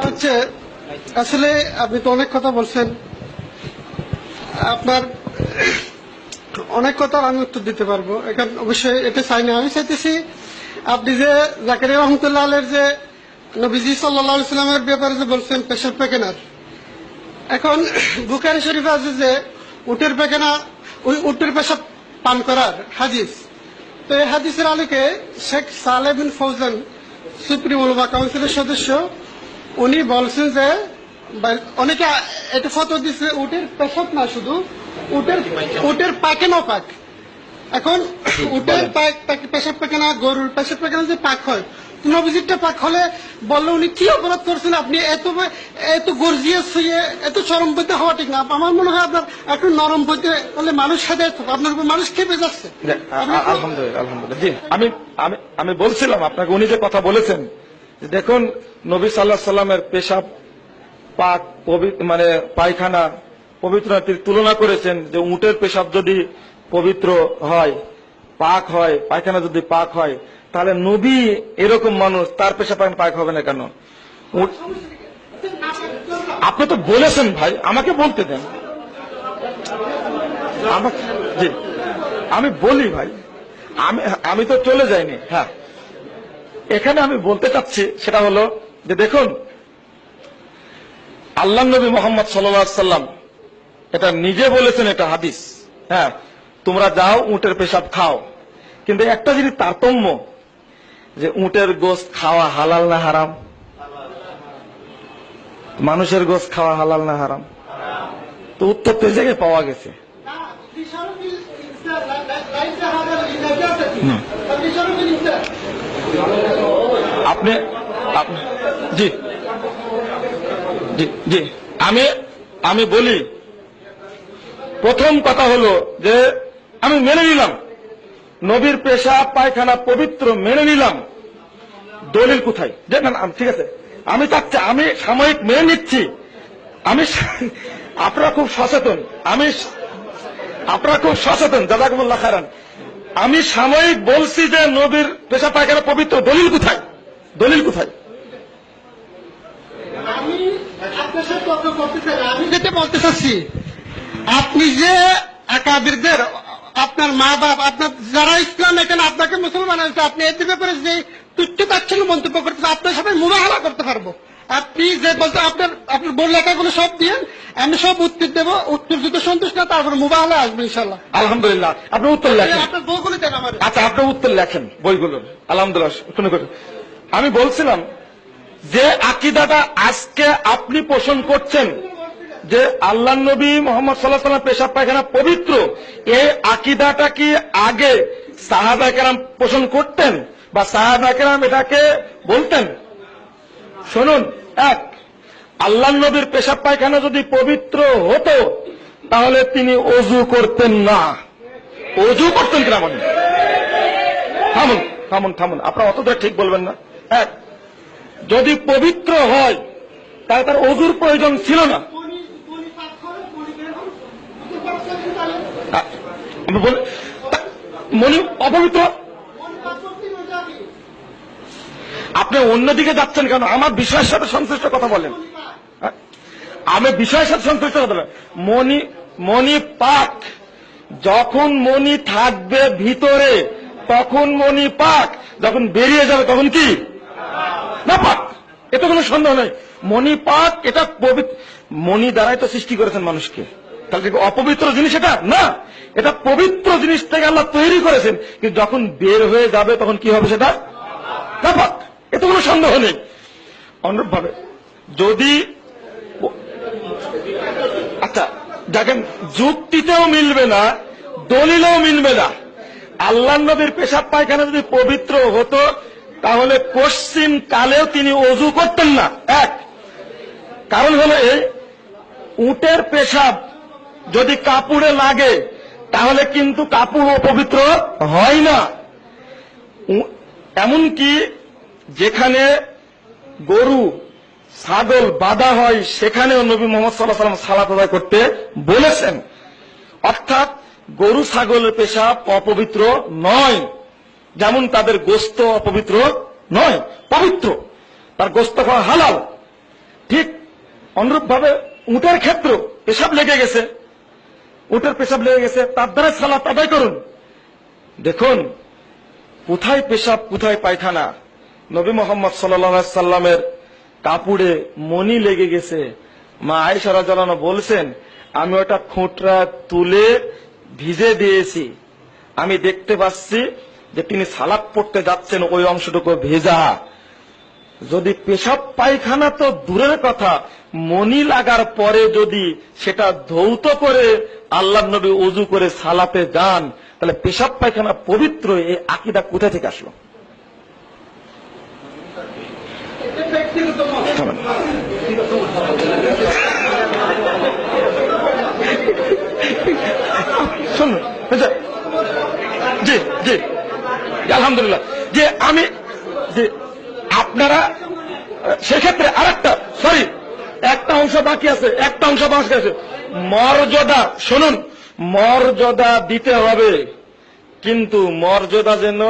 হচ্ছে আসলে আপনি তো অনেক কথা বলছেন, আপনার অনেক কথা আমি উত্তর দিতে পারবো, এখন অবশ্যই এটা চাই না। আমি চাইতেছি আপনি যে জাকারিয়া রহমতুল্লাহ আলের যে নবীজি সাল্লাল্লাহু আলাইহি সাল্লামের ব্যাপারে যে বলছেন পেশাব পায়খানার, এখন বুখারী শরীফে আছে যে উটের পায়খানা, ওই উটের পেশাব পান করার হাদিস। তো এই হাদিসের আলোকে শেখ সালেহ বিন ফৌজান, সুপ্রিম উলামা কাউন্সিলের সদস্য, উনি বলছেন যে অনেকে এটা ফতোয়া দিচ্ছে উটের পেশাব না, শুধু উটের পায়খানাও পাক। এখন উটের পেশাব পায়খানা, গরুর পেশাব পায়খানা যে পাক হয়, নবীজিরটা পাক হলে বললে উনি কি অপরাধ করছেন? আপনি এত গর্জিয়াস হয়ে এত চরম পথে হওয়া ঠিক না। আমার মনে হয় আপনার একটু নরম পথে হলে মানুষ হেদায়েত হবে, আপনার উপর মানুষ খেপে যাচ্ছে। আলহামদুলিল্লাহ, আলহামদুলিল্লাহ। জি, আমি বলছিলাম আপনাকে, উনি যে কথা বলেছেন, দেখুন নবী সাল্লাল্লাহু আলাইহি সাল্লামের পেশাব পাক মানে পায়খানা পবিত্রতার তুলনা করেছেন যে উটের পেশাব যদি পবিত্র হয়, পাক হয়, পায়খানা যদি পাক হয়, তাহলে নবী এরকম মানুষ, তার পেশাব পায়খানা পাক হবে না কেন? আপনি তো বলেছেন ভাই, আমাকে বলতে দেন। জি, আমি বলি ভাই, আমি তো চলে যাইনি। হ্যাঁ, এখানে আমি বলতে চাচ্ছি সেটা হলো যে দেখুন, আল্লাহ নবী মোহাম্মদ সাল্লাল্লাহু আলাইহি সাল্লাম এটা নিজে বলেছেন, এটা হাদিস। হ্যাঁ, তোমরা যাও উটের পেশাব খাও, কিন্তু একটা জিনিস তারতম্য, যে উটের গোশত খাওয়া হালাল না হারাম? মানুষের গোশত খাওয়া হালাল না হারাম? তো উত্তর তো এই জায়গায় পাওয়া গেছে। আপনি জি জি জি আমি বলি, প্রথম কথা হলো যে আমি মেনে নিলাম নবীর পেশাব পায়খানা পবিত্র, মেনে নিলাম। দলিল কোথায়? যে না, ঠিক আছে, আমি চাচ্ছি, আমি সাময়িক মেনে নিচ্ছি। আপনারা খুব সচেতন, আপনারা খুব সচেতন, জাযাকুমুল্লাহ খায়রান। আমি সাময়িক বলছি যে নবীর পেশাব পায়খানা পবিত্র, দলিল কোথায়? দলিল কোথায়? আমি আপনার সাথে তর্ক করতে চাই না, আমি যেটা বলতে চাচ্ছি, আপনি যে আকাবিরদের, আপনার মা বাপ, আপনার যারা ইসলাম এখানে আপনাকে মুসলমান হয়েছে, আপনি এদের ব্যাপারে যে তুচ্ছ তাচ্ছিল্য মন্তব্য করতেছেন, আপনার সাথে মুবাহালা করতে পারবো। আপনি যে বলতে আপনার বই লেখাগুলো সব দিয়ে আমি সব উত্তর দেবো, উত্তর যদি সন্তুষ্ট না তারপরে মুবাহালা আসবে ইনশাল্লাহ। আলহামদুলিল্লাহ, আপনি উত্তর লেখেন। আপনার বইগুলো দেন আমার। আচ্ছা, আপনি উত্তর লেখেন বইগুলোর। আলহামদুলিল্লাহ, শুনে করেন। আমি বলছিলাম যে আকীদাটা আজকে আপনি পোষণ করছেন যে আল্লাহ নবী মুহাম্মদ সাল্লাল্লাহু আলাইহি ওয়াসাল্লাম পেশাব পায়খানা পবিত্র, এই আকীদাটা কি আগে সাহাবা কেরাম পোষণ করতেন বা সাহাবা কেরাম এটাকে বলতেন? শুনুন, এক, আল্লাহ নবীর পেশাব পায়খানা যদি পবিত্র হতো তাহলে তিনি ওযু করতেন না। ওযু করতেন কিনা বলেন? থামুন থামুন থামুন, আপনারা অতটা ঠিক বলবেন না। এক, যদি পবিত্র হয় তাহলে তার ওযুর প্রয়োজন ছিল না। মনি অপবিত্র, আপনি অন্যদিকে যাচ্ছেন কেন? আমার বিষয়ের সাথে সংশ্লিষ্ট কথা বলেন। আমি বিষয়ের সাথে সংশ্লিষ্ট কথা বলেন। মনি পাক, যখন মনি থাকবে ভিতরে তখন মনি পাক, যখন বেরিয়ে যাবে তখন কি না পাক? এটা কোনো সন্দেহ নেই। মনি পাক, এটা পবিত্র। মনি দ্বারাই তো সৃষ্টি করেছেন মানুষকে, তাহলে অপবিত্র জিনিস এটা না। এটা পবিত্র জিনিস থেকে আল্লাহ তৈরি করেছেন, কিন্তু যখন বের হয়ে যাবে তখন কি হবে? সেটা না পাক, এতে কোনো সন্দেহ নেই। অনুরূপভাবে যদি, আচ্ছা দেখেন, যুক্তিতেও মিলবে না, দলিলেও মিলবে না। আল্লাহ নবীর পেশাব পায়খানা যদি পবিত্র হতো তাহলে পশ্চিম কালেও তিনি ওযু করতেন না। এক কারণ হলো এই, উটের পেশাব যদি কাপড়ে লাগে তাহলে কিন্তু কাপড় অপবিত্র হয় না। এমনকি যেখানে গরু ছাগল বাঁধা হয় সেখানেও নবী মুহাম্মদ সাল্লাল্লাহু আলাইহি ওয়াসাল্লাম সালাত আদায় করতে বলেছেন। অর্থাৎ গরু ছাগলের পেশাব অপবিত্র নয়, যেমন তাদের গোশত অপবিত্র নয়, পবিত্র, তার গোশত খাওয়া হালাল। ঠিক অনুরূপ ভাবে উটের ক্ষেত্র পেশাব লেগে গেছে, উটের পেশাব লেগে গেছে, তার দ্বারা সালাত আদায় করুন। দেখুন কোথায় পেশাব কোথায় পায়খানা। নবী মোহাম্মদ সাল্লাল্লাহু আলাইহি সাল্লামের কাপড়ে মণি লেগে গেছে, মা আয়েশা রাদিয়াল্লাহু আনহা বলছেন আমি ওটা খুঁটরা তুলে ভিজে দিয়েছি, আমি দেখতে পাচ্ছি যে তিনি সালাত পড়তে যাচ্ছেন ওই অংশটুকু ভেজা। যদি পেশাব পায়খানা তো দূরের কথা, মণি লাগার পরে যদি সেটা ধৌত করে আল্লাহর নবী ওযু করে সালাতে যান, তাহলে পেশাব পায়খানা পবিত্র, এই আকীদা কোথা থেকে আসলো? শুনুন, জি জি আলহামদুলিল্লাহ, যে আমি যে আপনারা সেক্ষেত্রে আরেকটা একটা অংশ বাকি আছে, মর্যাদা। শুনুন, মর্যাদা দিতে হবে, কিন্তু মর্যাদা যেন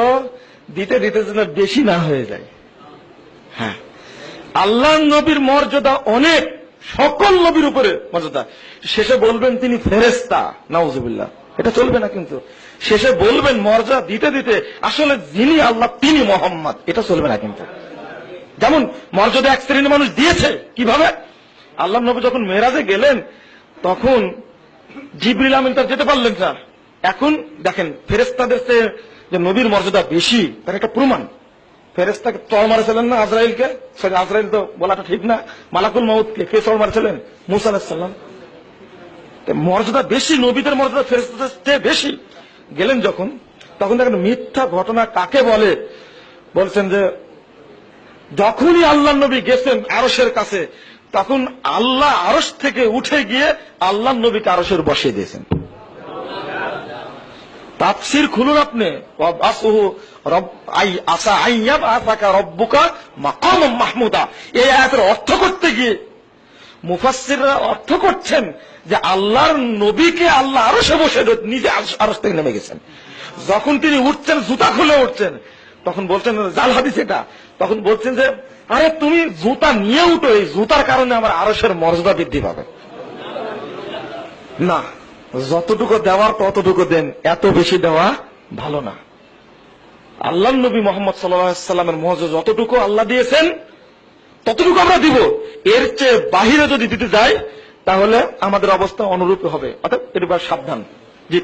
দিতে দিতে যেন বেশি না হয়ে যায়। হ্যাঁ, আল্লাহ নবীর মর্যাদা অনেক, সকল নবীর উপরে মর্যাদা। শেষে বলবেন তিনি ফেরেশতা, নাউজুবিল্লাহ, এটা চলবে না। কিন্তু শেষে বলবেন মর্যাদা দিতে দিতে আসলে যিনি আল্লাহ তিনি মোহাম্মদ, এটা চলবে না। কিন্তু যেমন মর্যাদা এক শ্রেণীর মানুষ দিয়েছে, কিভাবে? আল্লাহ নবী যখন মেরাজে গেলেন তখন জিবরিল আমিন তার যেতে পারলেন না। এখন দেখেন ফেরেশতাদের চেয়ে যে নবীর মর্যাদা বেশি তার একটা প্রমাণ। ফেরেশতাকে চড় মারেছিলেন না আজরাইলকে, আজরাইল তো বলাটা ঠিক না, মালাকুল মাউতকে কে চড় মারেছিলেন? মুসা আলাইহিস সালাম। মর্যাদা বেশি, নবীদের মর্যাদা ফেরেশতাদের চেয়ে বেশি। গেলেন যখন, তখন দেখেন মিথ্যা ঘটনা কাকে বলে। বলছেন যে যখনই আল্লাহ নবী গেছেন আরশের কাছে, তখন আল্লাহ আরশ থেকে উঠে গিয়ে আল্লাহ নবীকে আরশের বসিয়ে দিয়েছেন। তাফসীর খুলুন আপনি, রব্বুকা মাকামান মাহমুদা। এই আয়াতের অর্থ করতে গিয়ে মুফাসসিররা অর্থ করছেন যে আল্লাহর নবীকে আল্লাহ আরশে বসে নিজে আরশ থেকে নেমে গেছেন। যখন তিনি উঠছেন, জুতা খুলে উঠছেন, তখন বলছেন জাল হাদিস এটা, তখন বলছেন যে আরে তুমি জুতা নিয়ে উঠো, এই জুতার কারণে আমার আরশের মর্যাদা বৃদ্ধি পাবে না। যতটুকু দেওয়ার ততটুকু দেন, এত বেশি দেওয়া ভালো না। আল্লাহ নবী মোহাম্মদ সাল্লাল্লাহু আলাইহি সাল্লামের মর্যাদা যতটুকু আল্লাহ দিয়েছেন ততটুকু আমরা দিব। এর চেয়ে বাহিরে যদি দিতে যাই তাহলে আমাদের অবস্থা অনুরূপ হবে। অর্থাৎ এর সাবধান। জি।